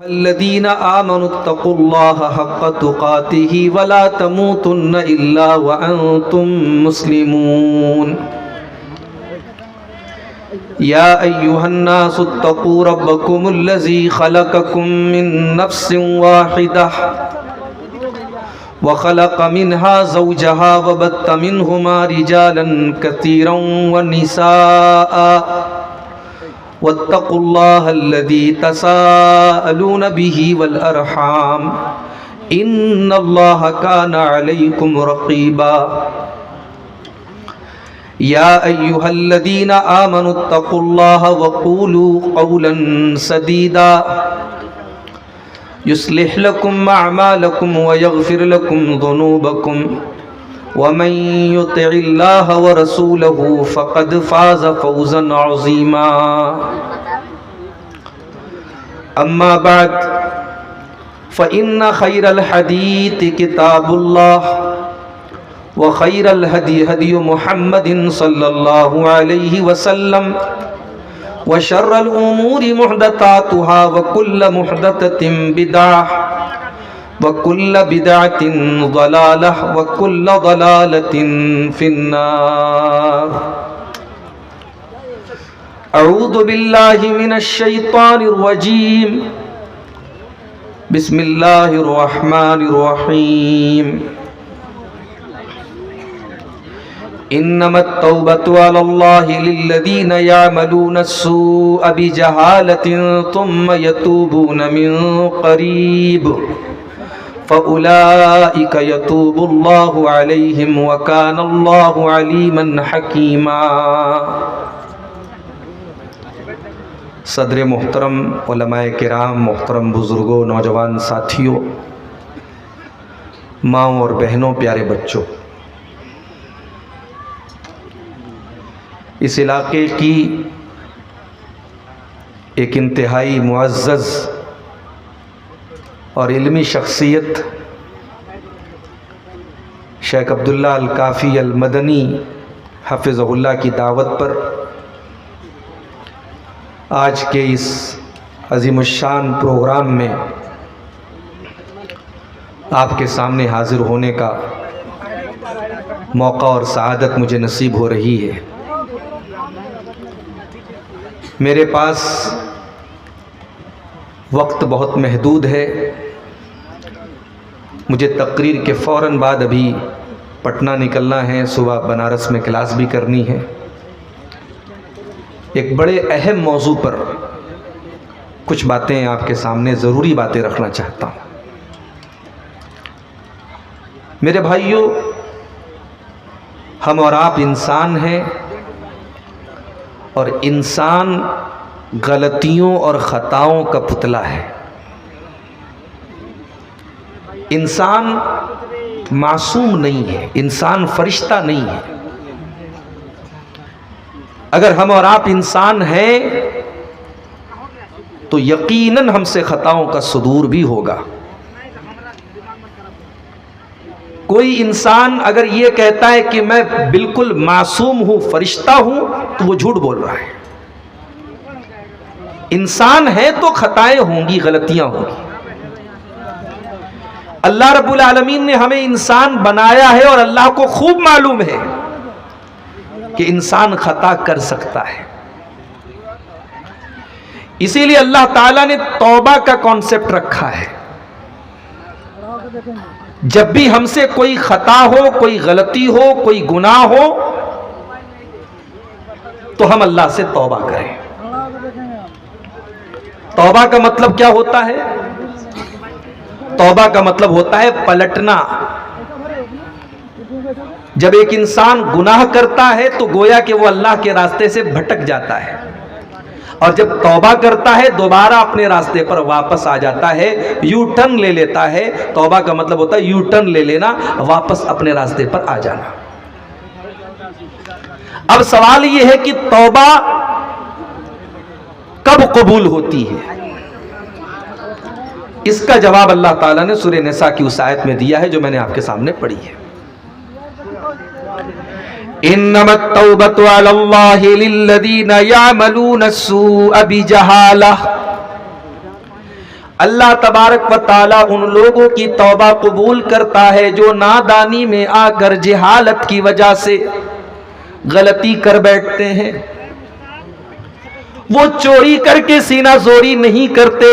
الذين آمنوا اتقوا الله حق تقاته ولا تموتن إلا وأنتم مسلمون يا أيها الناس اتقوا ربكم الذي خلقكم من نفس واحدة وخلق منها زوجها وبث منهما رجالا كثيرا ونساء واتقوا الله الذي تساءلون به والأرحام إن الله كان عليكم رقيبا يا أيها الذين آمنوا اتقوا الله وقولوا قولا سديدا يصلح لكم أعمالكم ويغفر لكم ذنوبكم ومن يطع الله ورسوله فقد فاز فوزا عظيما أما بعد فإن خير الحديث كتاب الله وخير الهدي هدي محمد صلى الله عليه وسلم وشر الأمور محدثاتها وكل محدثة بدعة وكل بدعة ضلالة وكل ضلالة في النار أعوذ بالله من الشيطان الرجيم بسم الله الرحمن الرحيم إنما التوبة على الله للذين يعملون السوء بجهالة ثم يتوبون من قريب فأولئك يتوب الله عليهم وكان الله عليما حكيما صدر محترم علماء کرام، محترم بزرگوں، نوجوان ساتھیوں، ماؤں اور بہنوں، پیارے بچوں، اس علاقے کی ایک انتہائی معزز اور علمی شخصیت شیخ عبداللہ الکافی المدنی حفظہ اللہ کی دعوت پر آج کے اس عظیم الشان پروگرام میں آپ کے سامنے حاضر ہونے کا موقع اور سعادت مجھے نصیب ہو رہی ہے۔ میرے پاس وقت بہت محدود ہے، مجھے تقریر کے فوراً بعد ابھی پٹنہ نکلنا ہے، صبح بنارس میں کلاس بھی کرنی ہے۔ ایک بڑے اہم موضوع پر کچھ باتیں آپ کے سامنے، ضروری باتیں رکھنا چاہتا ہوں۔ میرے بھائیوں، ہم اور آپ انسان ہیں، اور انسان غلطیوں اور خطاؤں کا پتلا ہے۔ انسان معصوم نہیں ہے، انسان فرشتہ نہیں ہے۔ اگر ہم اور آپ انسان ہیں تو یقیناً ہم سے خطاؤں کا صدور بھی ہوگا۔ کوئی انسان اگر یہ کہتا ہے کہ میں بالکل معصوم ہوں، فرشتہ ہوں، تو وہ جھوٹ بول رہا ہے۔ انسان ہے تو خطائیں ہوں گی، غلطیاں ہوں گی۔ اللہ رب العالمین نے ہمیں انسان بنایا ہے، اور اللہ کو خوب معلوم ہے کہ انسان خطا کر سکتا ہے۔ اسی لیے اللہ تعالیٰ نے توبہ کا کانسیپٹ رکھا ہے۔ جب بھی ہم سے کوئی خطا ہو، کوئی غلطی ہو، کوئی گناہ ہو، تو ہم اللہ سے توبہ کریں۔ توبہ کا مطلب کیا ہوتا ہے؟ توبہ کا مطلب ہوتا ہے پلٹنا۔ جب ایک انسان گناہ کرتا ہے تو گویا کہ وہ اللہ کے راستے سے بھٹک جاتا ہے، اور جب توبہ کرتا ہے دوبارہ اپنے راستے پر واپس آ جاتا ہے، یو ٹرن لے لیتا ہے۔ توبہ کا مطلب ہوتا ہے یو ٹرن لے لینا، واپس اپنے راستے پر آ جانا۔ اب سوال یہ ہے کہ توبہ کب قبول ہوتی ہے؟ اس کا جواب اللہ تعالیٰ نے سورہ نساء کی اس آیت میں دیا ہے جو میں نے آپ کے سامنے پڑھی ہے۔ انما التوبة على الله للذين يعملون السوء بجهالة اللہ تبارک و تعالی ان لوگوں کی توبہ قبول کرتا ہے جو نادانی میں آ کر جہالت کی وجہ سے غلطی کر بیٹھتے ہیں. وہ چوری کر کے سینہ زوری نہیں کرتے,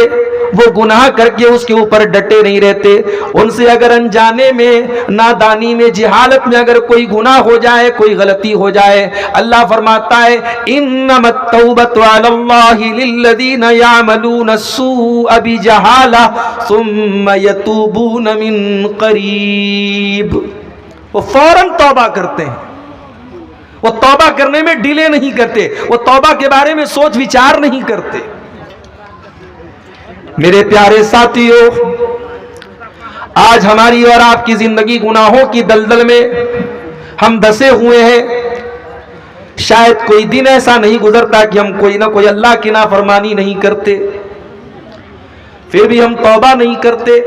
وہ گناہ کر کے اس کے اوپر ڈٹے نہیں رہتے. ان سے اگر انجانے میں, نادانی میں, جہالت میں اگر کوئی گناہ ہو جائے, کوئی غلطی ہو جائے, اللہ فرماتا ہے انما التوبۃ علی اللہ للذین یعملون السوء بجہالہ ثم یتوبون من قریب. وہ فوراً توبہ کرتے ہیں, وہ توبہ کرنے میں ڈیلے نہیں کرتے, وہ توبہ کے بارے میں سوچ وچار نہیں کرتے. میرے پیارے ساتھیو, آج ہماری اور آپ کی زندگی گناہوں کی دلدل میں ہم دسے ہوئے ہیں. شاید کوئی دن ایسا نہیں گزرتا کہ ہم کوئی نہ کوئی اللہ کی نافرمانی نہیں کرتے, پھر بھی ہم توبہ نہیں کرتے.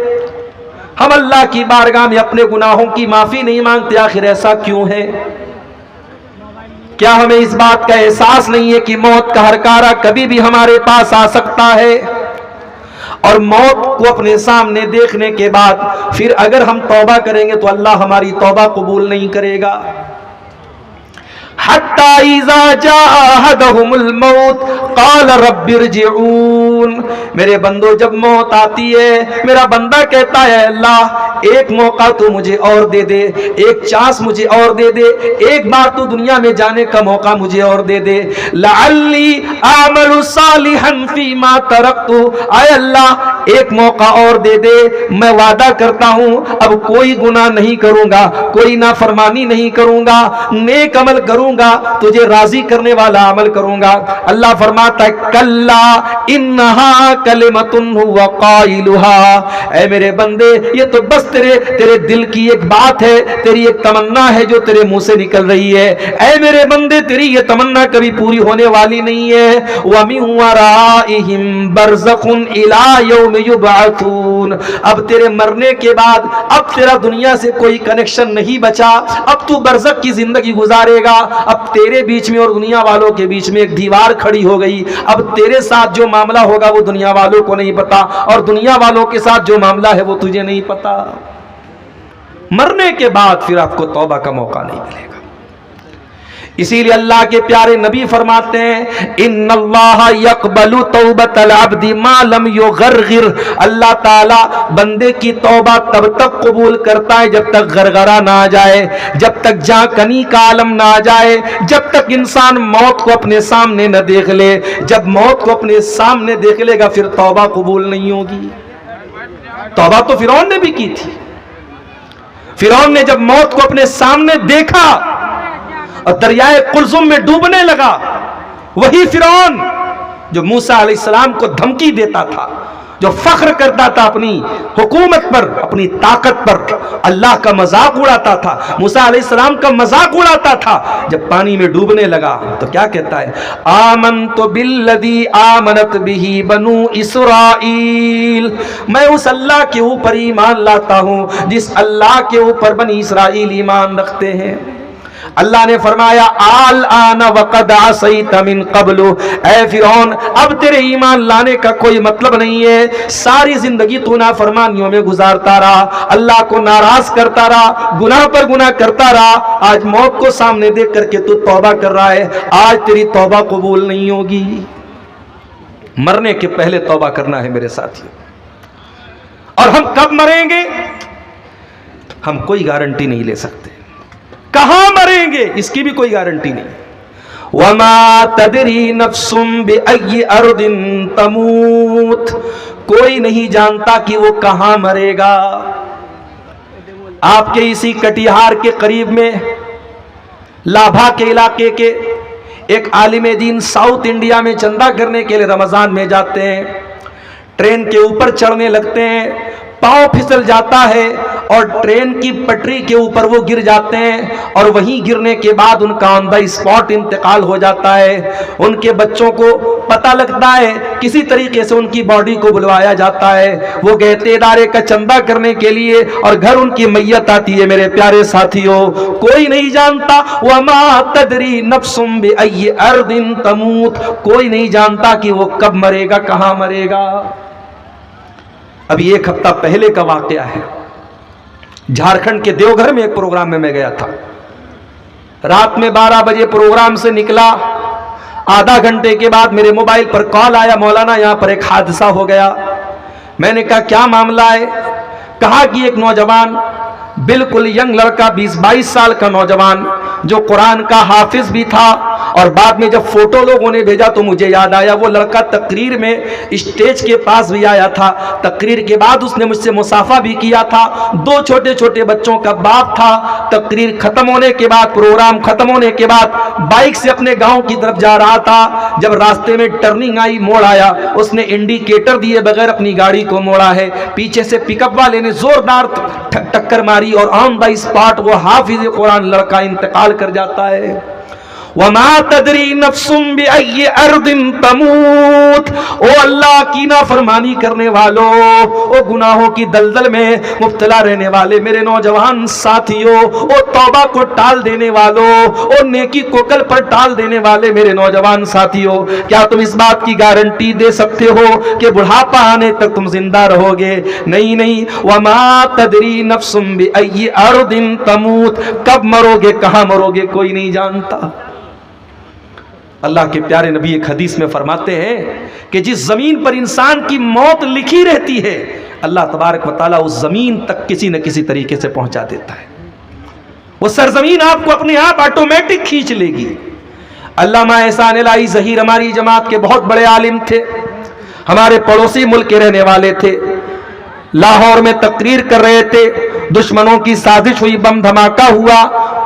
ہم اللہ کی بارگاہ میں اپنے گناہوں کی معافی نہیں مانگتے. آخر ایسا کیوں ہے؟ کیا ہمیں اس بات کا احساس نہیں ہے کہ موت کا ہرکارہ کبھی بھی ہمارے پاس آ سکتا ہے, اور موت کو اپنے سامنے دیکھنے کے بعد پھر اگر ہم توبہ کریں گے تو اللہ ہماری توبہ قبول نہیں کرے گا. حتی اذا جاء احدهم الموت قال رب ارجعون. میرے بندو, جب موت آتی ہے میرا بندہ کہتا ہے اللہ ایک موقع تو مجھے اور دے دے, ایک چانس مجھے اور دے دے, ایک بار تو دنیا میں جانے کا موقع مجھے اور دے دے. لعلی اعمل صالحا فیما ترکت. اے اللہ ایک موقع اور دے دے, میں وعدہ کرتا ہوں اب کوئی گناہ نہیں کروں گا, کوئی نافرمانی نہیں کروں گا, نیک عمل کروں گا, تجھے راضی کرنے والا عمل کروں گا. اللہ فرماتا ہے کلا انہا کلمۃ ہوا قائلھا. اے میرے بندے یہ تو بس تیرے دل کی ایک بات ہے, تیری ایک تمنا ہے جو تیرے منہ سے نکل رہی ہے. اے میرے بندے تیری یہ تمنا کبھی پوری ہونے والی نہیں ہے. وَمِن وَرَائِهِمْ بَرْزَخٌ إِلَى يَوْمِ يُبْعَثُونَ. اب تیرے مرنے کے بعد اب تیرا دنیا سے کوئی کنیکشن نہیں بچا, اب تو برزخ کی زندگی گزارے گا. اب تیرے بیچ میں اور دنیا والوں کے بیچ میں ایک دیوار کھڑی ہو گئی. اب تیرے ساتھ جو معاملہ ہوگا وہ دنیا والوں کو نہیں پتا, اور دنیا والوں کے ساتھ جو معاملہ ہے وہ تجھے نہیں پتا. مرنے کے بعد پھر آپ کو توبہ کا موقع نہیں ملے گا. اسی لیے اللہ کے پیارے نبی فرماتے ہیں ان اللہ یقبل توبۃ العبد ما لم یغرغر. اللہ تعالی بندے کی توبہ تب تک قبول کرتا ہے جب تک غرغرہ نہ آ جائے, جب تک جاں کنی کا عالم نہ آ جائے, جب تک انسان موت کو اپنے سامنے نہ دیکھ لے. جب موت کو اپنے سامنے دیکھ لے گا پھر توبہ قبول نہیں ہوگی. توبہ تو فرعون نے بھی کی تھی. فرعون نے جب موت کو اپنے سامنے دیکھا اور دریائے قلزم میں ڈوبنے لگا, وہی فرعون جو موسیٰ علیہ السلام کو دھمکی دیتا تھا, جو فخر کرتا تھا اپنی حکومت پر, اپنی طاقت پر, اللہ کا مذاق اڑاتا تھا, موسیٰ علیہ السلام کا مذاق اڑاتا تھا, جب پانی میں ڈوبنے لگا تو کیا کہتا ہے آمنت بالذی آمنت بہ بنو اسرائیل. میں اس اللہ کے اوپر ایمان لاتا ہوں جس اللہ کے اوپر بنی اسرائیل ایمان رکھتے ہیں. اللہ نے فرمایا الآن وقد عصیت من قبل. اے فرعون اب تیرے ایمان لانے کا کوئی مطلب نہیں ہے, ساری زندگی تو نافرمانیوں میں گزارتا رہا, اللہ کو ناراض کرتا رہا, گناہ پر گناہ کرتا رہا. آج موت کو سامنے دیکھ کر کے تو توبہ کر رہا ہے, آج تیری توبہ قبول نہیں ہوگی. مرنے کے پہلے توبہ کرنا ہے میرے ساتھیوں. اور ہم کب مریں گے ہم کوئی گارنٹی نہیں لے سکتے, کہاں مریں گے اس کی بھی کوئی گارنٹی نہیں. وَمَا تَدْرِي نَفْسٌ بِأَيِّ أَرْضٍ تَمُوتُ. کوئی نہیں جانتا کہ وہ کہاں مرے گا. آپ کے اسی کٹیہار کے قریب میں لابھا کے علاقے کے ایک عالم دین ساؤتھ انڈیا میں چندہ کرنے کے لیے رمضان میں جاتے ہیں, ٹرین کے اوپر چڑھنے لگتے ہیں, پاؤں پھسل جاتا ہے اور ٹرین کی پٹری کے اوپر وہ گر جاتے ہیں, اور وہیں گرنے کے بعد ان کا آن دا اسپاٹ انتقال ہو جاتا ہے. ان کے بچوں کو پتہ لگتا ہے, کسی طریقے سے ان کی باڈی کو بلوایا جاتا ہے. وہ گہتے ادارے کا چندہ کرنے کے لیے اور گھر ان کی میت آتی ہے. میرے پیارے ساتھیوں کوئی نہیں جانتا وَمَا تَدْرِي نَفْسٌ بِأَيِّ أَرْضٍ تَمُوتُ. کوئی نہیں جانتا کہ وہ کب مرے گا, کہاں مرے گا. ابھی ایک ہفتہ پہلے کا واقعہ ہے، جھارکھنڈ کے دیوگھر میں ایک پروگرام میں گیا تھا، رات میں 12 بجے پروگرام سے نکلا، آدھا گھنٹے کے بعد میرے موبائل پر کال آیا، مولانا یہاں پر ایک حادثہ ہو گیا۔ میں نے کہا کیا معاملہ ہے؟ کہا کہ ایک نوجوان، بالکل ینگ لڑکا، 20-22 سال کا نوجوان، جو قرآن کا حافظ بھی تھا، اور بعد میں جب فوٹو لوگوں نے بھیجا تو مجھے یاد آیا وہ لڑکا تقریر میں اسٹیج کے پاس بھی آیا تھا، تقریر کے بعد اس نے مجھ سے مصافحہ بھی کیا تھا، 2 چھوٹے چھوٹے بچوں کا باپ تھا۔ تقریر ختم ہونے کے بعد، پروگرام ختم ہونے کے بعد بائک سے اپنے گاؤں کی طرف جا رہا تھا، جب راستے میں ٹرننگ آئی، موڑ آیا، اس نے انڈیکیٹر دیے بغیر اپنی گاڑی کو موڑا ہے، پیچھے سے پک اپ والے نے زوردار ٹکر ماری اور آن دا اسپاٹ وہ حافظ قرآن لڑکا انتقال کر جاتا ہے۔ وَمَا تَدْرِي نَفْسٌ بِأَيِّ أَرْضٍ تَمُوتُ۔ او اللہ کی نافرمانی کرنے والوں، او گناہوں کی دلدل میں مبتلا رہنے والے میرے نوجوان ساتھیوں، او توبہ کو ٹال دینے والوں، او نیکی کو کل پر ٹال دینے والے میرے نوجوان ساتھیوں، کیا تم اس بات کی گارنٹی دے سکتے ہو کہ بڑھاپا آنے تک تم زندہ رہو گے؟ نہیں نہیں۔ وَمَا تَدْرِي نَفْسٌ بِأَيِّ أَرْضٍ تَمُوتُ۔ کب مرو گے، کہاں مرو گے، کوئی نہیں جانتا۔ اللہ کے پیارے نبی ایک حدیث میں فرماتے ہیں کہ جس زمین پر انسان کی موت لکھی رہتی ہے، اللہ تبارک و تعالیٰ اس زمین تک کسی نہ کسی طریقے سے پہنچا دیتا ہے، وہ سرزمین آپ کو اپنے آپ آٹومیٹک کھینچ لے گی۔ علامہ احسان الہی ظہیر ہماری جماعت کے بہت بڑے عالم تھے، ہمارے پڑوسی ملک کے رہنے والے تھے، لاہور میں تقریر کر رہے تھے، دشمنوں کی سازش ہوئی، بم دھماکہ ہوا،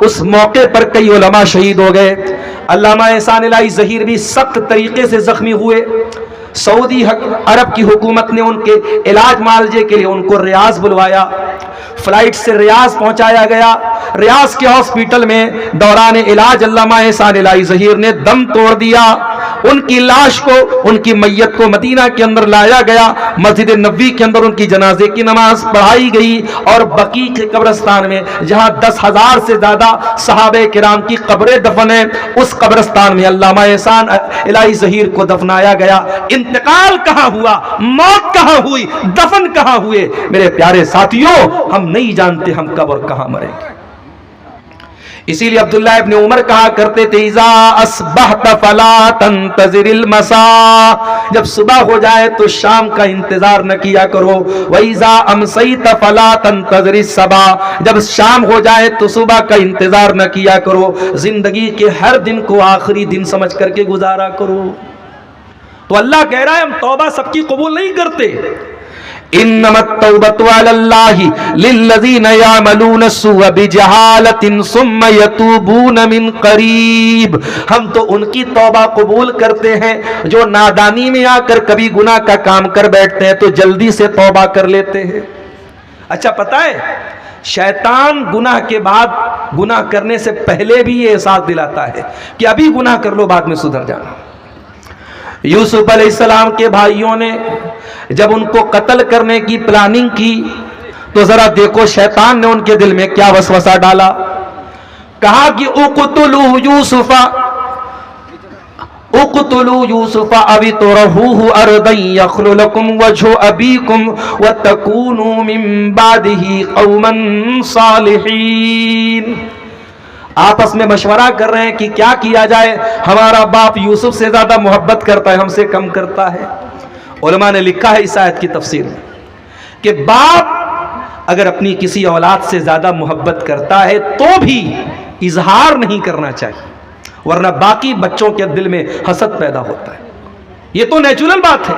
اس موقع پر کئی علماء شہید ہو گئے۔ علامہ احسان الہی ظہیر بھی سخت طریقے سے زخمی ہوئے۔ سعودی عرب کی حکومت نے ان کے علاج معالجے کے لیے ان کو ریاض بلوایا، فلائٹ سے ریاض پہنچایا گیا۔ ریاض کے ہاسپٹل میں دوران علاج علامہ احسان الہی ظہیر نے دم توڑ دیا۔ ان کی لاش کو، ان کی میت کو مدینہ کے اندر لایا گیا، مسجد نبوی کے اندر ان کی جنازے کی نماز پڑھائی گئی، اور بقیع کے قبرستان میں جہاں 10,000 سے زیادہ صحابہ کرام کی قبریں دفن ہیں، اس قبرستان میں علامہ احسان الہی ظہیر کو دفنایا گیا۔ انتقال کہاں ہوا، موت کہاں ہوئی، دفن کہاں ہوئے، میرے پیارے ساتھیوں ہم نہیں جانتے ہم کب اور کہاں مریں گے۔ اسی لیے عبداللہ ابن عمر کہا کرتے تھے اذا اصبحت فلا تنتظر المساء، جب صبح ہو جائے تو شام کا انتظار نہ کیا کرو، وَإِذَا أَمْسَيْتَ فَلَا تَنْتَظِرِ الصَّبَاحَ، جب شام ہو جائے تو صبح کا انتظار نہ کیا کرو، زندگی کے ہر دن کو آخری دن سمجھ کر کے گزارا کرو۔ تو اللہ کہہ رہا ہے ہم توبہ سب کی قبول نہیں کرتے۔ انما التوبۃ علی اللہ للذین یعملون السوء بجہالۃ ثم یتوبون من قریب، ہم تو ان کی توبہ قبول کرتے ہیں جو نادانی میں آ کر کبھی گناہ کا کام کر بیٹھتے ہیں تو جلدی سے توبہ کر لیتے ہیں۔ اچھا پتہ ہے شیطان گناہ کے بعد، گناہ کرنے سے پہلے بھی یہ احساس دلاتا ہے کہ ابھی گناہ کر لو بعد میں سدھر جانا۔ یوسف علیہ السلام کے بھائیوں نے جب ان کو قتل کرنے کی پلاننگ کی تو ذرا دیکھو شیطان نے ان کے دل میں کیا وسوسہ ڈالا۔ کہا کہ اقتلوا یوسف او اطرحوہ ارضا یخل لکم وجہ ابیکم وتکونوا من بعدہ قوما صالحین۔ آپس میں مشورہ کر رہے ہیں کہ کیا کیا جائے، ہمارا باپ یوسف سے زیادہ محبت کرتا ہے، ہم سے کم کرتا ہے۔ علماء نے لکھا ہے اس آیت کی تفسیر میں کہ باپ اگر اپنی کسی اولاد سے زیادہ محبت کرتا ہے تو بھی اظہار نہیں کرنا چاہیے، ورنہ باقی بچوں کے دل میں حسد پیدا ہوتا ہے۔ یہ تو نیچرل بات ہے،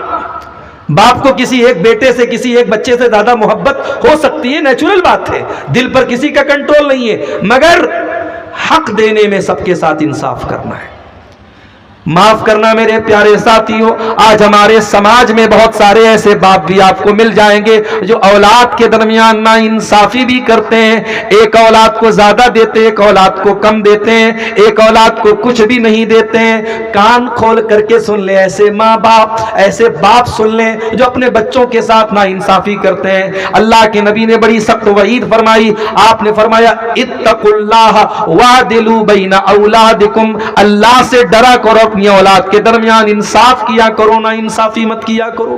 باپ کو کسی ایک بیٹے سے، کسی ایک بچے سے زیادہ محبت ہو سکتی ہے، نیچرل بات ہے، دل پر کسی کا کنٹرول نہیں ہے، مگر حق دینے میں سب کے ساتھ انصاف کرنا ہے۔ معاف کرنا میرے پیارے ساتھیوں، آج ہمارے سماج میں بہت سارے ایسے باپ بھی آپ کو مل جائیں گے جو اولاد کے درمیان نا انصافی بھی کرتے ہیں، ایک اولاد کو زیادہ دیتے ہیں، ایک اولاد کو کم دیتے ہیں، ایک اولاد کو کچھ بھی نہیں دیتے ہیں۔ کان کھول کر کے سن لیں، ایسے ماں باپ، ایسے باپ سن لیں جو اپنے بچوں کے ساتھ نا انصافی کرتے ہیں۔ اللہ کے نبی نے بڑی سخت وعید فرمائی، آپ نے فرمایا اتقوا اللہ وعدلوا بین اولادکم، اللہ سے ڈرا کرو، اپنی اولاد کے درمیان انصاف کیا کرو، نا انصافی مت کیا کرو۔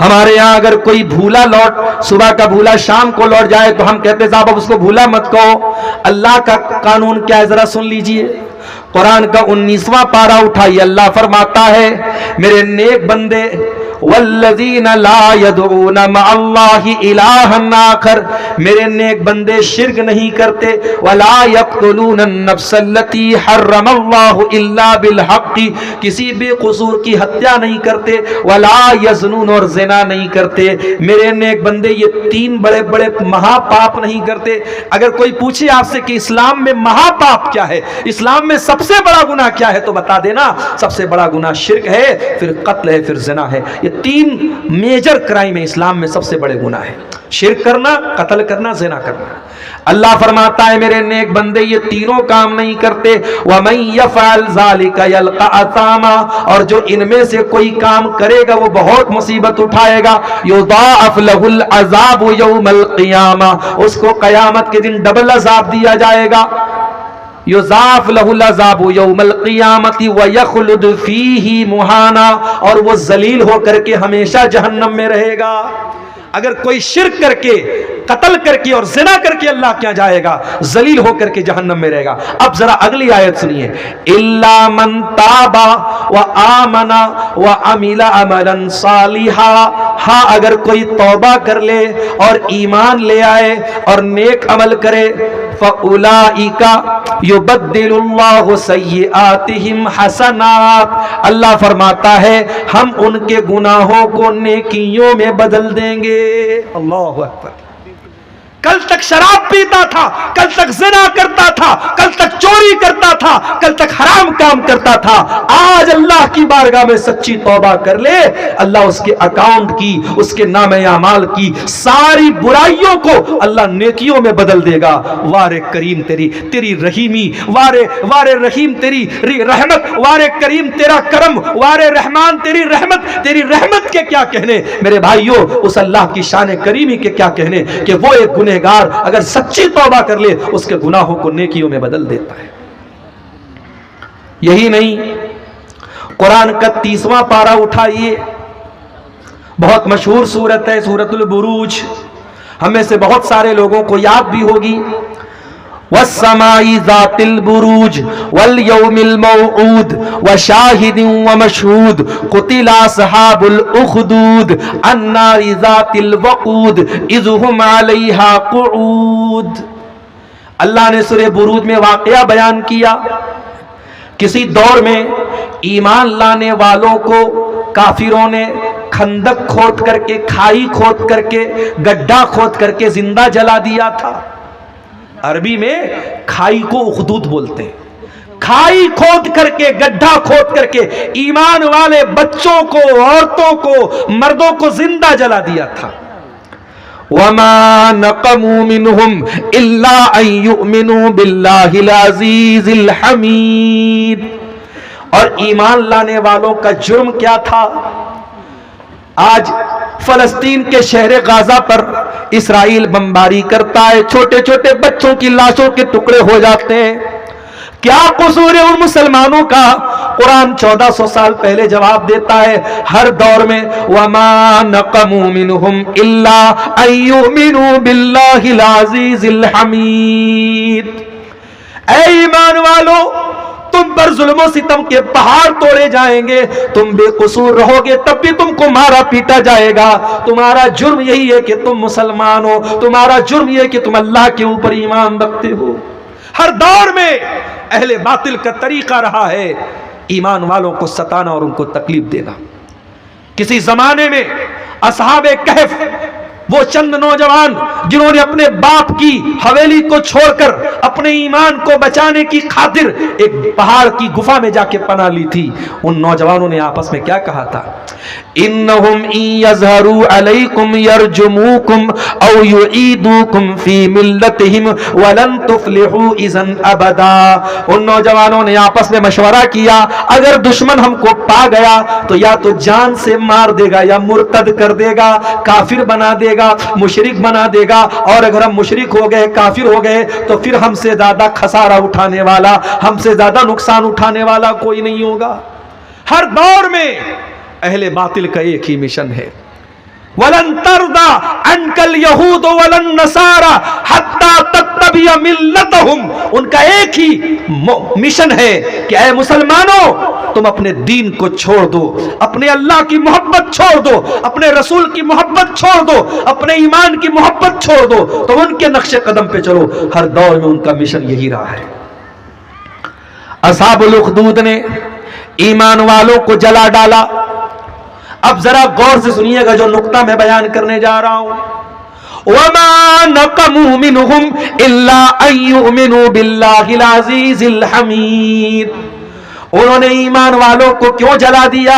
ہمارے یہاں اگر کوئی بھولا صبح کا بھولا شام کو لوٹ جائے تو ہم کہتے صاحب اب اس کو بھولا مت کہو. اللہ کا قانون کیا ہے ذرا سن لیجئے. قرآن کا 19واں پارہ اٹھائیے. اللہ فرماتا ہے میرے نیک بندے والذین لا يدعون مع اللہ الہا آخر، میرے نیک بندے شرک نہیں کرتے. ولا یقتلون النفس التي حرم اللہ الا بالحق، کسی بے قصور کی ہتیا نہیں کرتے. ولا یزنون، اور زنا نہیں کرتے. میرے نیک بندے یہ 3 بڑے بڑے مہا پاپ نہیں کرتے. اگر کوئی پوچھے آپ سے کہ اسلام میں مہا پاپ کیا ہے، اسلام میں سب سے بڑا گناہ کیا ہے، تو بتا دینا سب سے بڑا گناہ شرک ہے، پھر قتل ہے، پھر زنا ہے. یہ 3 میجر کرائم ہے اسلام میں، سب سے بڑے گناہ ہے. شرک کرنا، قتل کرنا، زنا کرنا. اللہ فرماتا ہے میرے نیک بندے یہ تینوں کام نہیں کرتے. وَمَن يَفْعَلْ ذَلِكَ يَلْقَ أَثَامًا، اور جو ان میں سے کوئی کام کرے گا وہ بہت مصیبت اٹھائے گا. يُضَاعَفْ لَهُ الْعَذَابُ يَوْمَ الْقِيَامَةِ، اس کو قیامت کے دن ڈبل عذاب دیا جائے گا. یضاعف لہ العذاب یوم القیامت ویخلد فیہ مہانا، اور وہ ذلیل ہو کر کے ہمیشہ جہنم میں رہے گا. اگر کوئی شرک کر کے، قتل کر کے اور زنا کر کے اللہ کیا جائے گا، ذلیل ہو کر کے جہنم میں رہے گا. اب ذرا اگلی آیت سنیے. الا من تاب وآمن وعمل عملا صالحا، ہاں اگر کوئی توبہ کر لے اور ایمان لے آئے اور نیک عمل کرے، فَأُولَئِكَ يُبَدِّلُ اللَّهُ سَيِّئَاتِهِمْ حَسَنَاتٍ، اللہ فرماتا ہے ہم ان کے گناہوں کو نیکیوں میں بدل دیں گے. اللہ اکبر. کل تک شراب پیتا تھا، کل تک زنا کرتا تھا، کل تک چوری کرتا تھا، کل تک حرام کام کرتا تھا. آج اللہ کی بارگاہ میں سچی توبہ کر لے، اللہ اس کے اکاؤنٹ کی، اس کے نام اعمال کی ساری برائیوں کو اللہ نیکیوں میں بدل دے گا. وارے کریم تیری رحیمی، وارے رحیم تیری رحمت، وارے کریم تیرا کرم، وارے رحمان تیری رحمت کے کیا کہنے میرے بھائیوں. اس اللہ کی شان کریمی کے کیا کہنے کہ وہ ایک گنہگار اگر سچی توبہ کر لے اس کے گناہوں کو نیکیوں میں بدل دیتا ہے. یہی نہیں، قرآن کا 30واں پارہ اٹھائیے. بہت مشہور سورت ہے سورۃ البروج، ہم میں سے بہت سارے لوگوں کو یاد بھی ہوگی. وَالسَّمَاءِ ذَاتِ الْبُرُوجِ وَالْيَوْمِ الْمَوْعُودِ وَشَاهِدٍ وَمَشْهُودٍ قُتِلَ أَصْحَابُ الْأُخْدُودِ النَّارِ ذَاتِ الْوَقُودِ إِذْ هُمْ عَلَيْهَا قُعُودٌ. اللہ نے سورہ بروج میں واقعہ بیان کیا. کسی دور میں ایمان لانے والوں کو کافروں نے خندق کھود کر کے، کھائی کھود کر کے، گڈھا کھود کر کے زندہ جلا دیا تھا. عربی میں کھائی کو اخدود بولتے ہیں. کھائی کھود کر کے، گڈھا کھود کر کے ایمان والے بچوں کو، عورتوں کو، مردوں کو زندہ جلا دیا تھا. وَمَا نَقَمُوا مِنْهُمْ إِلَّا أَن يُؤْمِنُوا بِاللَّهِ الْعَزِيزِ الْحَمِيدِ. اور ایمان لانے والوں کا جرم کیا تھا؟ آج فلسطین کے شہر غازہ پر اسرائیل بمباری کرتا ہے، چھوٹے چھوٹے بچوں کی لاشوں کے ٹکڑے ہو جاتے ہیں. کیا قصور ہے ان مسلمانوں کا؟ قرآن 1400 سال پہلے جواب دیتا ہے ہر دور میں. وَمَا نَقَمُوا مِنْهُمْ إِلَّا أَن يُؤْمِنُوا بِاللَّهِ الْعَزِيزِ الْحَمِيدِ. اے ایمان والو، تم پر ظلم و ستم کے پہاڑ توڑے جائیں گے، تم بے قصور رہو گے تب بھی تم کو مارا پیٹا جائے گا. تمہارا جرم یہی ہے کہ تم مسلمان ہو، تمہارا جرم یہ ہے کہ تم اللہ کے اوپر ایمان رکھتے ہو. ہر دور میں اہل باطل کا طریقہ رہا ہے ایمان والوں کو ستانا اور ان کو تکلیف دینا. کسی زمانے میں اصحاب کہف، وہ چند نوجوان جنہوں نے اپنے باپ کی حویلی کو چھوڑ کر اپنے ایمان کو بچانے کی خاطر ایک پہاڑ کی گفا میں جا کے پناہ لی تھی، ان نوجوانوں نے آپس میں کیا کہا تھا؟ انہم ان یظہروا علیکم یرجموکم او یعیدوکم فی ملتہم ولن تفلحوا اذن ابدا. ان نوجوانوں نے آپس میں مشورہ کیا اگر دشمن ہم کو پا گیا تو یا تو جان سے مار دے گا یا مرتد کر دے گا، کافر بنا دے گا، مشرک بنا دے گا، اور اگر ہم مشرک ہو گئے، کافر ہو گئے تو پھر ہم سے زیادہ خسارہ اٹھانے والا، ہم سے زیادہ نقصان اٹھانے والا کوئی نہیں ہوگا. ہر دور میں اہل باطل کا ایک ہی مشن ہے وَلَن تَرْضَى عَنْكَ الْيَهُودُ وَلَا النَّصَارَى حَتَّى تَتَّبِعَ مِلَّتَهُمْ۔ ان کا ایک ہی مشن ہے کہ اے مسلمانوں تم اپنے دین کو چھوڑ دو، اپنے اللہ کی محبت چھوڑ دو، اپنے رسول کی محبت چھوڑ دو، اپنے ایمان کی محبت چھوڑ دو، تو ان کے نقش قدم پہ چلو۔ ہر دور میں ان کا مشن یہی رہا ہے۔ اصحاب الاخدود نے ایمان والوں کو جلا ڈالا۔ اب ذرا غور سے سنیے گا جو نقطہ میں بیان کرنے جا رہا ہوں۔ وَمَا نَقَمُوا مِنْهُمْ إِلَّا أَن يُؤْمِنُوا بِاللَّهِ الْعَزِيزِ الْحَمِيدِ۔ انہوں نے ایمان والوں کو کیوں جلا دیا؟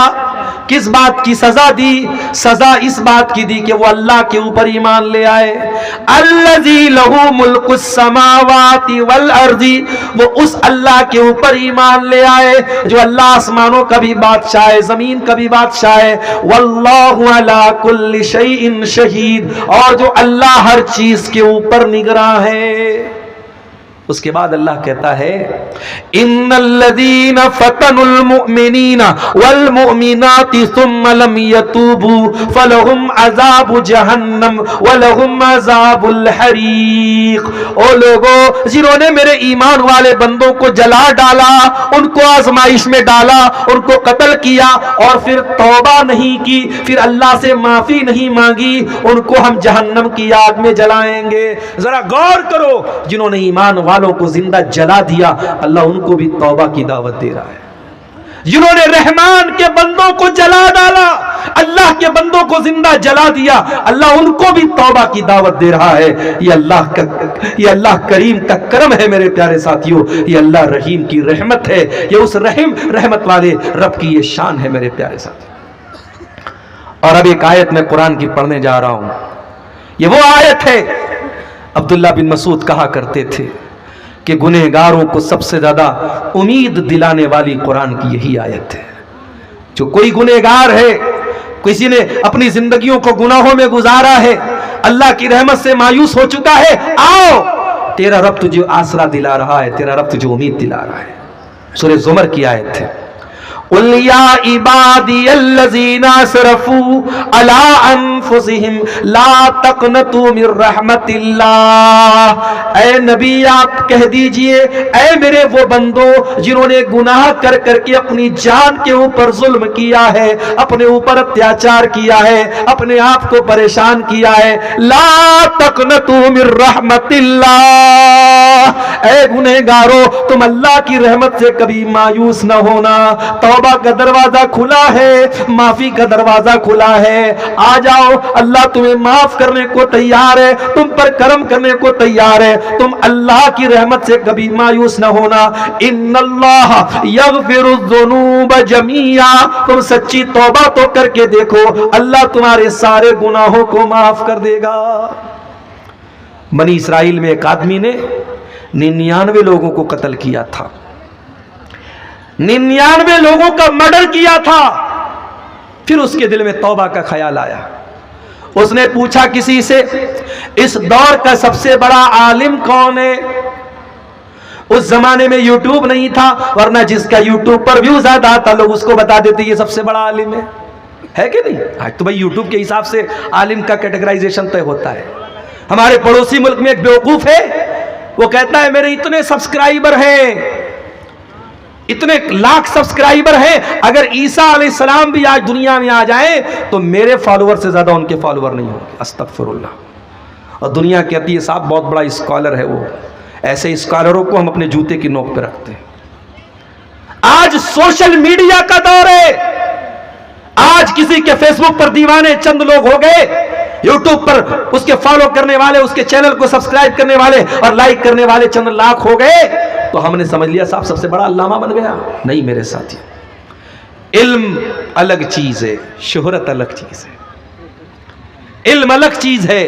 کس بات کی سزا دی؟ سزا اس بات کی دی کہ وہ اللہ کے اوپر ایمان لے آئے۔ الذی لہ ملک السماوات والارض، وہ اس اللہ کے اوپر ایمان لے آئے جو اللہ آسمانوں کا بھی بادشاہ ہے، زمین کا بھی بادشاہ ہے۔ واللہ علی کل شیء شہید، اور جو اللہ ہر چیز کے اوپر نگراں ہے۔ اس کے بعد اللہ کہتا ہے ان الذین فتنوا المؤمنین والمؤمنات ثم لم يتوبوا فلهم عذاب جہنم ولهم عذاب الحریق۔ او لوگوں جنہوں نے میرے ایمان والے بندوں کو جلا ڈالا، ان کو آزمائش میں ڈالا، ان کو قتل کیا اور پھر توبہ نہیں کی، پھر اللہ سے معافی نہیں مانگی، ان کو ہم جہنم کی آگ میں جلائیں گے۔ ذرا غور کرو، جنہوں نے ایمان والوں کو زندہ جلا دیا اللہ ان کو بھی توبہ کی دعوت دے رہا ہے۔ جنہوں نے رحمان کے بندوں کو جلا ڈالا، اللہ کے بندوں کو زندہ جلا دیا، اللہ ان کو بھی توبہ کی دعوت دے رہا ہے۔ یہ اللہ کریم کا کرم ہے میرے پیارے ساتھیوں، یہ اللہ رحیم کی رحمت ہے، یہ اس رحمت والے رب کی یہ شان ہے میرے پیارے ساتھیوں۔ اور اب ایک آیت میں قرآن کی پڑھنے جا رہا ہوں، یہ وہ آیت ہے عبداللہ بن مسعود کہا کرتے تھے کہ گنہگاروں کو سب سے زیادہ امید دلانے والی قرآن کی یہی آیت ہے۔ جو کوئی گنہگار ہے، کسی نے اپنی زندگیوں کو گناہوں میں گزارا ہے، اللہ کی رحمت سے مایوس ہو چکا ہے، آؤ تیرا رب تجھے آسرا دلا رہا ہے، تیرا رب تجھے امید دلا رہا ہے۔ سورہ زمر کی آیت ہے قُلْ يَا عِبَادِيَ الَّذِينَ أَسْرَفُوا عَلَىٰ أَنفُسِهِمْ لَا تَقْنَطُوا مِن رَحْمَتِ اللَّهِ۔ اے نبی آپ کہہ دیجئے اے میرے وہ بندو جنہوں نے گناہ کر کر کے اپنی جان کے اوپر ظلم کیا ہے، اپنے اوپر اتیاچار کیا ہے، اپنے آپ کو پریشان کیا ہے، لا تقنطوا من رحمت اللہ، اے گنہگارو تم اللہ کی رحمت سے کبھی مایوس نہ ہونا۔ توبہ کا دروازہ کھلا ہے، معافی کا دروازہ کھلا ہے، آ جاؤ، اللہ تمہیں معاف کرنے کو تیار ہے، تم پر کرم کرنے کو تیار ہے، تم اللہ کی رحمت سے کبھی مایوس نہ ہونا۔ ان اللہ یغفر الذنوب جميعا، تم سچی توبہ تو کر کے دیکھو، اللہ تمہارے سارے گناہوں کو معاف کر دے گا۔ بنی اسرائیل میں ایک آدمی نے 99 لوگوں کو قتل کیا تھا، 99 لوگوں کا مرڈر کیا تھا۔ پھر اس کے دل میں توبہ کا خیال آیا، اس نے پوچھا کسی سے اس دور کا سب سے بڑا عالم کون ہے؟ اس زمانے میں یوٹیوب نہیں تھا، ورنہ جس کا یوٹیوب پر ویو زیادہ آتا لوگ اس کو بتا دیتے یہ سب سے بڑا عالم ہے کہ نہیں؟ آج تو بھائی یوٹیوب کے حساب سے عالم کا کیٹیگرائزیشن طے ہوتا ہے۔ ہمارے پڑوسی ملک میں ایک بیوقوف ہے، وہ کہتا ہے میرے اتنے سبسکرائبر ہیں، اتنے لاکھ سبسکرائبر ہیں، اگر عیسیٰ علیہ السلام بھی آج دنیا میں آ جائیں تو میرے فالوور سے زیادہ ان کے فالوور نہیں ہوں گے۔ استغفر اللہ۔ اور دنیا کہتی ہے صاحب بہت بڑا اسکالر ہے وہ، ایسے اسکالروں کو ہم اپنے جوتے کی نوک پہ رکھتے ہیں۔ آج سوشل میڈیا کا دور ہے، آج کسی کے فیس بک پر دیوانے چند لوگ ہو گئے، یوٹیوب پر اس کے فالو کرنے والے، اس کے چینل کو سبسکرائب کرنے والے اور لائک کرنے والے چند لاکھ ہو گئے تو ہم نے سمجھ لیا صاحب سب سے بڑا علامہ بن گیا۔ نہیں میرے ساتھی، علم الگ چیز ہے، شہرت الگ چیز ہے۔ علم الگ چیز ہے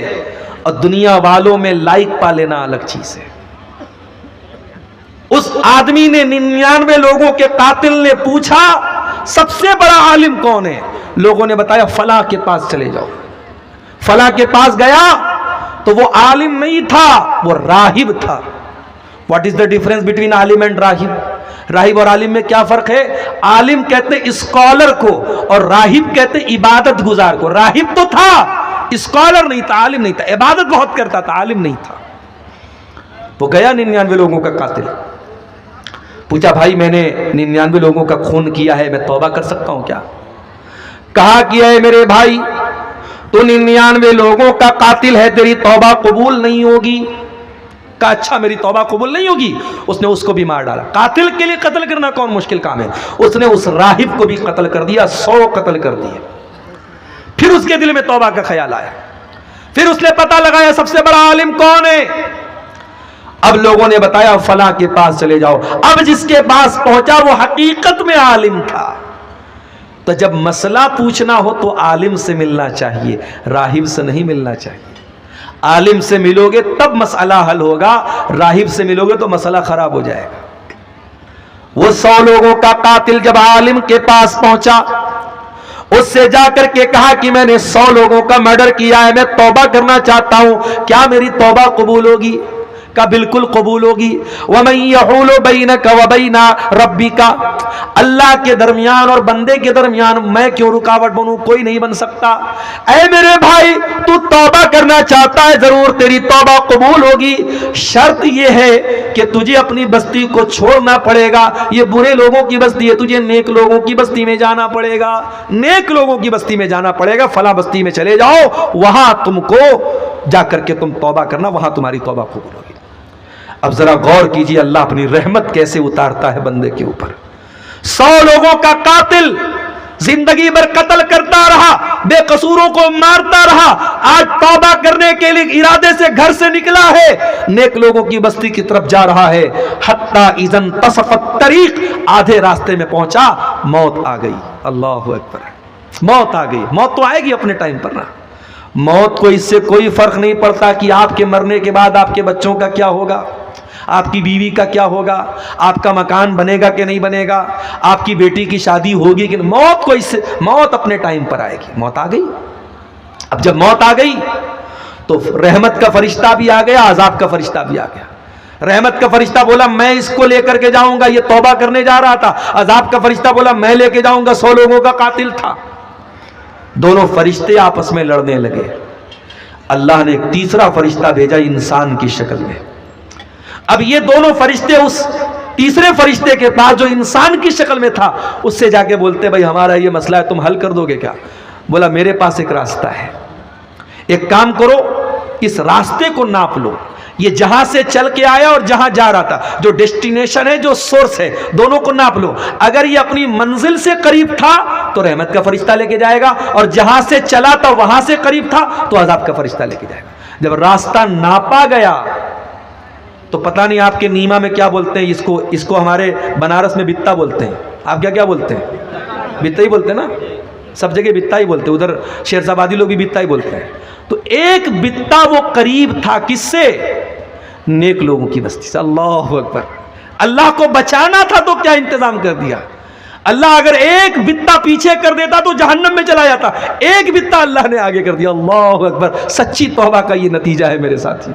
اور دنیا والوں میں لائک پا لینا الگ چیز ہے۔ اس آدمی نے 99 لوگوں کے قاتل نے پوچھا سب سے بڑا عالم کون ہے؟ لوگوں نے بتایا فلاں کے پاس چلے جاؤ۔ فلاں کے پاس گیا تو وہ عالم نہیں تھا، وہ راہب تھا۔ What is the difference between Alam and راہب؟ راہب اور عالم میں کیا فرق ہے؟ عالم کہتے اسکالر کو اور راہب کہتے عبادت گزار کو۔ راہب تو تھا اسکالر نہیں تھا، عالم نہیں تھا، عبادت بہت کرتا تھا، عالم نہیں تھا. وہ گیا 99 لوگوں کا قاتل. پوچھا بھائی میں نے 99 لوگوں کا خون کیا ہے، میں توبہ کر سکتا ہوں کیا؟ کہا کہ اے میرے بھائی تو 99 لوگوں کا قاتل ہے، تیری توبہ قبول نہیں ہوگی. کہا اچھا میری توبہ قبول نہیں ہوگی. اس نے اس کو بھی مار ڈالا. قاتل کے لیے قتل کرنا کون مشکل کام ہے؟ اس نے اس راہب کو بھی قتل کر دیا، 100 قتل کر دیے. پھر اس کے دل میں توبہ کا خیال آیا. پھر اس نے پتہ لگایا سب سے بڑا عالم کون ہے. اب لوگوں نے بتایا فلاں کے پاس چلے جاؤ. اب جس کے پاس پہنچا وہ حقیقت میں عالم تھا. تو جب مسئلہ پوچھنا ہو تو عالم سے ملنا چاہیے، راہب سے نہیں ملنا چاہیے. عالم سے ملو گے تب مسئلہ حل ہوگا، راہب سے ملو گے تو مسئلہ خراب ہو جائے گا. وہ 100 لوگوں کا قاتل جب عالم کے پاس پہنچا، اس سے جا کر کے کہا کہ میں نے 100 لوگوں کا مرڈر کیا ہے، میں توبہ کرنا چاہتا ہوں، کیا میری توبہ قبول ہوگی؟ کا بالکل قبول ہوگی. وَمَن يَحُولُ بَيْنَكَ وَبَيْنَ رَبِّكَ، اللہ کے درمیان اور بندے کے درمیان میں کیوں رکاوٹ بنوں؟ کوئی نہیں بن سکتا. اے میرے بھائی تو توبہ کرنا چاہتا ہے، ضرور تیری توبہ قبول ہوگی. شرط یہ ہے کہ تجھے اپنی بستی کو چھوڑنا پڑے گا. یہ برے لوگوں کی بستی ہے، تجھے نیک لوگوں کی بستی میں جانا پڑے گا. نیک لوگوں کی بستی میں جانا پڑے گا. فلاں بستی میں چلے جاؤ، وہاں تم کو جا کر کے تم توبہ کرنا، وہاں تمہاری توبہ قبول ہوگی. اب ذرا غور کیجئے اللہ اپنی رحمت کیسے اتارتا ہے بندے کے اوپر. 100 لوگوں کا قاتل زندگی بھر قتل کرتا رہا، بے قصوروں کو مارتا رہا، آج توبہ کرنے کے لیے ارادے سے گھر سے نکلا ہے، نیک لوگوں کی بستی کی طرف جا رہا ہے. حتی اذا انتصف الطریق، آدھے راستے میں پہنچا، موت آ گئی. اللہ اکبر. موت آ گئی. موت تو آئے گی اپنے ٹائم پر نا. موت کو اس سے کوئی فرق نہیں پڑتا کہ آپ کے مرنے کے بعد آپ کے بچوں کا کیا ہوگا، آپ کی بیوی کا کیا ہوگا، آپ کا مکان بنے گا کہ نہیں بنے گا، آپ کی بیٹی کی شادی ہوگی کہ نہیں. موت کو اس سے، موت اپنے ٹائم پر آئے گی. موت آ گئی. اب جب موت آ گئی تو رحمت کا فرشتہ بھی آ گیا، عذاب کا فرشتہ بھی آ گیا. رحمت کا فرشتہ بولا میں اس کو لے کر کے جاؤں گا، یہ توبہ کرنے جا رہا تھا. عذاب کا فرشتہ بولا میں لے کے جاؤں گا، 100 لوگوں کا قاتل تھا. دونوں فرشتے آپس میں لڑنے لگے. اللہ نے ایک تیسرا فرشتہ بھیجا انسان کی شکل میں. اب یہ دونوں فرشتے اس تیسرے فرشتے کے پاس جو انسان کی شکل میں تھا، اس سے جا کے بولتے بھائی ہمارا یہ مسئلہ ہے، تم حل کر دو گے کیا؟ بولا میرے پاس ایک راستہ ہے. ایک کام کرو، اس راستے کو ناپ لو. یہ جہاں سے چل کے آیا اور جہاں جا رہا تھا، جو ڈیسٹینیشن ہے، جو سورس ہے، دونوں کو ناپ لو. اگر یہ اپنی منزل سے قریب تھا تو رحمت کا فرشتہ لے کے جائے گا، اور جہاں سے چلا تھا وہاں سے قریب تھا تو عذاب کا فرشتہ لے کے جائے گا. جب راستہ ناپا گیا تو پتہ نہیں آپ کے نیما میں کیا بولتے ہیں، اس کو ہمارے بنارس میں بتا بولتے ہیں. آپ کیا بولتے ہیں؟ بتا ہی بولتے ہیں نا، سب جگہ بتا ہی بولتے ہیں. ادھر شیر آبادی لوگ بھی بتا ہی بولتے ہیں. تو ایک بتا وہ قریب تھا کس سے؟ نیک لوگوں کی بستی سے. اللہ اکبر. اللہ کو بچانا تھا تو کیا انتظام کر دیا. اللہ اگر ایک بتا پیچھے کر دیتا تو جہنم میں چلا جاتا، ایک بتا اللہ نے آگے کر دیا. اللہ اکبر. سچی توبہ کا یہ نتیجہ ہے میرے ساتھی.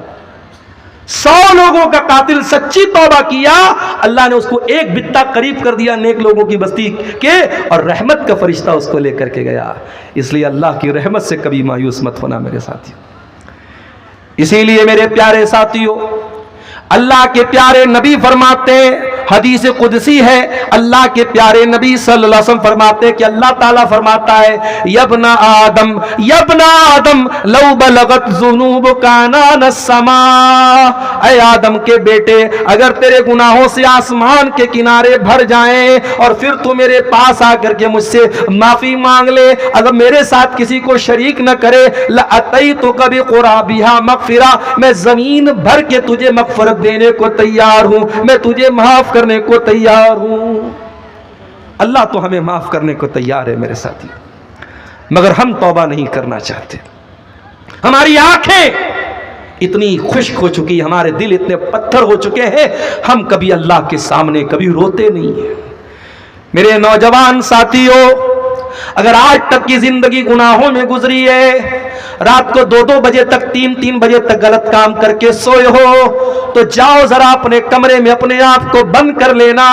100 لوگوں کا قاتل سچی توبہ کیا، اللہ نے اس کو ایک بتا قریب کر دیا نیک لوگوں کی بستی کے، اور رحمت کا فرشتہ اس کو لے کر کے گیا. اس لیے اللہ کی رحمت سے کبھی مایوس مت ہونا میرے ساتھی. اسی لیے میرے پیارے ساتھیوں، اللہ کے پیارے نبی فرماتے ہیں، حدیث قدسی ہے، اللہ کے پیارے نبی صلی اللہ علیہ وسلم فرماتے ہیں کہ اللہ تعالیٰ فرماتا ہے یبن آدم لو بلغت ذنوبک عنان السماء، اے آدم کے بیٹے اگر تیرے گناہوں سے آسمان کے کنارے بھر جائیں اور پھر تو میرے پاس آ کر کے مجھ سے معافی مانگ لے، اگر میرے ساتھ کسی کو شریک نہ کرے، لأتیتک بقرابها مغفرہ، میں زمین بھر کے تجھے مغفرت دینے کو تیار ہوں، میں تجھے معاف کرنے کو تیار ہوں. اللہ تو ہمیں معاف کرنے کو تیار ہے میرے ساتھی، مگر ہم توبہ نہیں کرنا چاہتے. ہماری آنکھیں اتنی خشک ہو چکی، ہمارے دل اتنے پتھر ہو چکے ہیں، ہم کبھی اللہ کے سامنے کبھی روتے نہیں ہیں. میرے نوجوان ساتھیوں، اگر آج تک کی زندگی گناہوں میں گزری ہے، رات کو 2-2 بجے تک 3-3 بجے تک غلط کام کر کے سوئے ہو تو جاؤ ذرا اپنے کمرے میں اپنے آپ کو بند کر لینا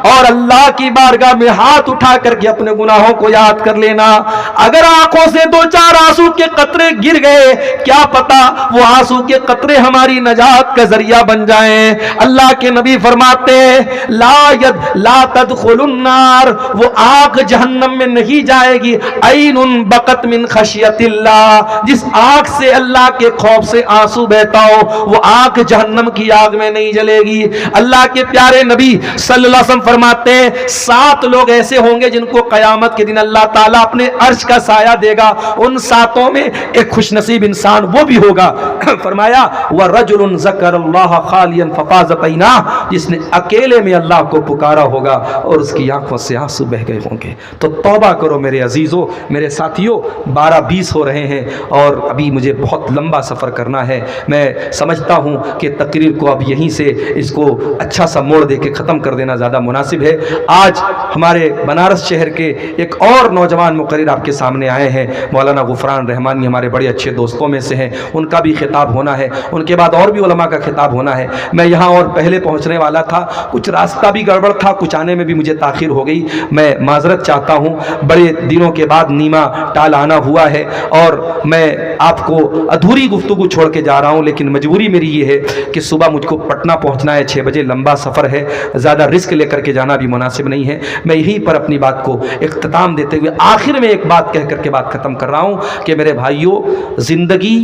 اور اللہ کی بارگاہ میں ہاتھ اٹھا کر کے اپنے گناہوں کو یاد کر لینا. اگر آنکھوں سے 2-4 آنسو کے قطرے گر گئے کیا پتا وہ آنسو کے قطرے ہماری نجات کا ذریعہ بن جائیں. اللہ کے نبی فرماتے لا تدخل النار, وہ آنکھ جہنم میں نہیں جائے گی. عین بقت من خشیت اللہ, جس آنکھ سے اللہ کے خوف سے آنسو بہتا ہو وہ آنکھ جہنم کی آگ میں نہیں جلے گی. اللہ کے پیارے نبی صلی اللہ علیہ وسلم فرماتے ہیں 7 لوگ ایسے ہوں گے جن کو قیامت کے دن اللہ تعالیٰ اپنے عرش کا سایہ دے گا. ان 7 میں ایک خوش نصیب انسان وہ بھی ہوگا. فرمایا وَرَجُلٌ ذَكَرَ اللَّهَ خَالِيًا فَفَاضَتْ عَيْنَاهُ, جس نے اکیلے میں اللہ کو پکارا ہوگا اور اس کی آنکھوں سے آنسو بہ گئے ہوں گے. تو توبہ کرو میرے عزیزوں, میرے ساتھیوں. 12:20 ہو رہے ہیں اور ابھی مجھے بہت لمبا سفر کرنا ہے. میں سمجھتا ہوں کہ تقریر کو اب یہیں سے اس کو اچھا سا موڑ دے کے ختم کر دینا زیادہ مناسب ہے. آج ہمارے بنارس شہر کے ایک اور نوجوان مقرر آپ کے سامنے آئے ہیں, مولانا غفران رحمانی, ہمارے بڑے اچھے دوستوں میں سے ہیں. ان کا بھی خطاب ہونا ہے, ان کے بعد اور بھی علماء کا خطاب ہونا ہے. میں یہاں اور پہلے پہنچنے والا تھا, کچھ راستہ بھی گڑبڑ تھا, کچھ آنے میں بھی مجھے تاخیر ہو گئی. میں معذرت چاہتا ہوں. بڑے دنوں کے بعد نیما ٹال آنا ہوا ہے اور میں آپ کو ادھوری گفتگو چھوڑ کے جا رہا ہوں, لیکن مجبوری میری یہ ہے کہ صبح مجھ کو پٹنہ پہنچنا ہے 6 بجے. لمبا سفر ہے, زیادہ رسک لے کر کے جانا بھی مناسب نہیں ہے. میں یہیں پر اپنی بات کو اختتام دیتے ہوئے آخر میں ایک بات کہہ کر کے بات ختم کر رہا ہوں کہ میرے بھائیوں, زندگی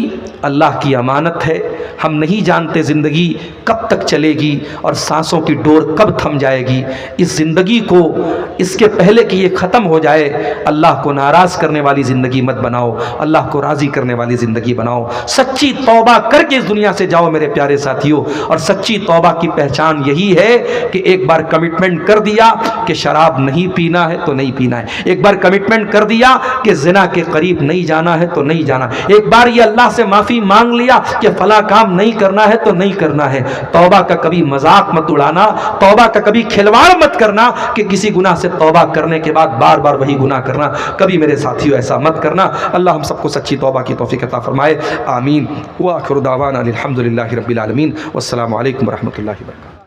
اللہ کی امانت ہے. ہم نہیں جانتے زندگی کب تک چلے گی اور سانسوں کی ڈور کب تھم جائے گی. اس زندگی کو اس کے پہلے کہ یہ ختم ہو جائے اللہ کو ناراض کرنے والی زندگی مت بناؤ, اللہ کو راضی کرنے والی زندگی بناؤ. سچی توبہ کر کے اس دنیا سے جاؤ میرے پیارے ساتھیوں. اور سچی توبہ کی پہچان یہی ہے کہ ایک بار کمٹمنٹ کر دیا کہ شراب نہیں پینا ہے تو نہیں پینا ہے, ایک بار کمٹمنٹ کر دیا کہ زنا کے قریب نہیں جانا ہے تو نہیں جانا, ایک بار یہ اللہ سے معافی مانگ لیا کہ فلاں کام نہیں کرنا ہے تو نہیں کرنا ہے. توبہ کا کبھی مذاق مت اڑانا, توبہ کا کبھی کھلواڑ مت کرنا کہ کسی گناہ سے توبہ کرنے کے بعد بار بار وہی گناہ کرنا. کبھی میرے ساتھیوں ایسا مت کرنا. اللہ ہم سب کو سچی توبہ کی توفیق عطا فرمائے, آمین. وآخر دعوانا الحمدللہ رب العالمین, والسلام علیکم ورحمۃ اللہ وبرکاتہ.